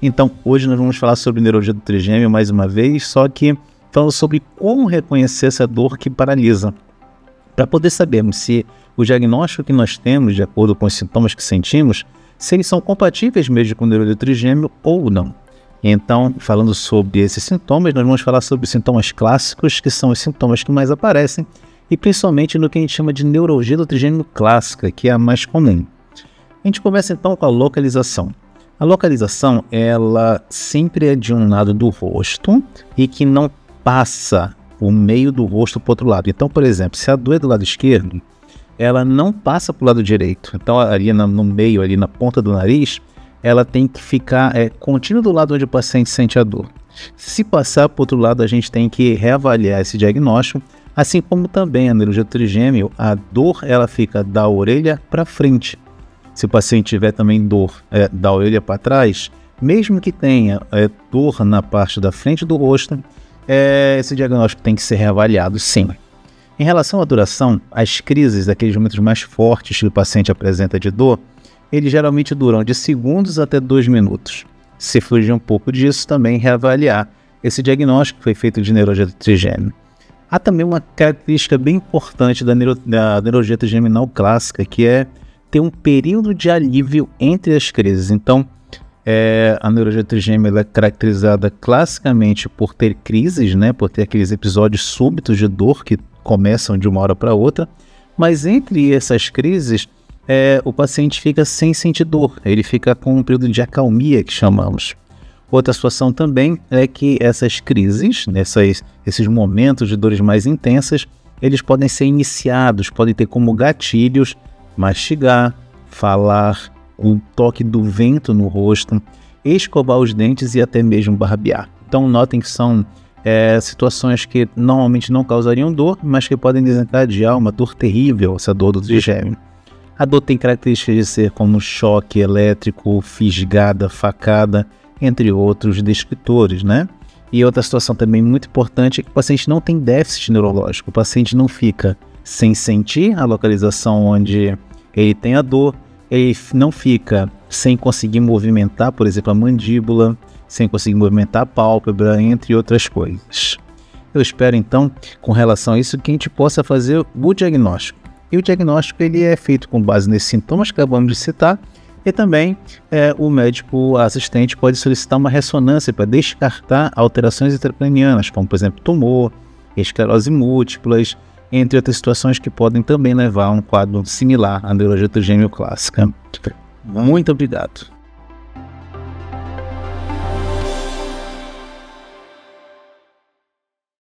Então, hoje nós vamos falar sobre neurologia do trigêmeo mais uma vez, só que falando sobre como reconhecer essa dor que paralisa, para poder sabermos se o diagnóstico que nós temos, de acordo com os sintomas que sentimos, se eles são compatíveis mesmo com neurologia do trigêmeo ou não. Então, falando sobre esses sintomas, nós vamos falar sobre os sintomas clássicos, que são os sintomas que mais aparecem, e principalmente no que a gente chama de neurologia do trigêmeo clássica, que é a mais comum. A gente começa então com a localização. A localização, ela sempre é de um lado do rosto e que não passa o meio do rosto para o outro lado. Então, por exemplo, se a dor é do lado esquerdo, ela não passa para o lado direito. Então, ali no meio, ali na ponta do nariz, ela tem que ficar contínua do lado onde o paciente sente a dor. Se passar para o outro lado, a gente tem que reavaliar esse diagnóstico, assim como também a neurologia do trigêmeo, a dor ela fica da orelha para frente. Se o paciente tiver também dor da orelha para trás, mesmo que tenha dor na parte da frente do rosto, esse diagnóstico tem que ser reavaliado, sim. Em relação à duração, as crises, aqueles momentos mais fortes que o paciente apresenta de dor, eles geralmente duram de segundos até 2 minutos. Se fugir um pouco disso, também reavaliar esse diagnóstico que foi feito de neurologia do trigêmeo. Há também uma característica bem importante da neurologia trigeminal clássica, que é ter um período de alívio entre as crises. Então, a neurologia trigêmea é caracterizada classicamente por ter crises, por ter aqueles episódios súbitos de dor que começam de uma hora para outra, mas entre essas crises, o paciente fica sem sentir dor, ele fica com um período de acalmia, que chamamos. Outra situação também é que essas crises, esses momentos de dores mais intensas, eles podem ser iniciados, podem ter como gatilhos mastigar, falar, um toque do vento no rosto, escovar os dentes e até mesmo barbear. Então notem que são situações que normalmente não causariam dor, mas que podem desencadear uma dor terrível, essa dor do trigêmeo. A dor tem características de ser como choque elétrico, fisgada, facada, entre outros descritores, E outra situação também muito importante é que o paciente não tem déficit neurológico, o paciente não fica sem sentir a localização onde ele tem a dor, ele não fica sem conseguir movimentar, por exemplo, a mandíbula, sem conseguir movimentar a pálpebra, entre outras coisas. Eu espero então, com relação a isso, que a gente possa fazer o diagnóstico. E o diagnóstico ele é feito com base nesses sintomas que acabamos de citar, e também o médico assistente pode solicitar uma ressonância para descartar alterações intracranianas, como por exemplo tumor, esclerose múltiplas, entre outras situações que podem também levar a um quadro similar à neurologia trigêmeo clássica. Muito obrigado.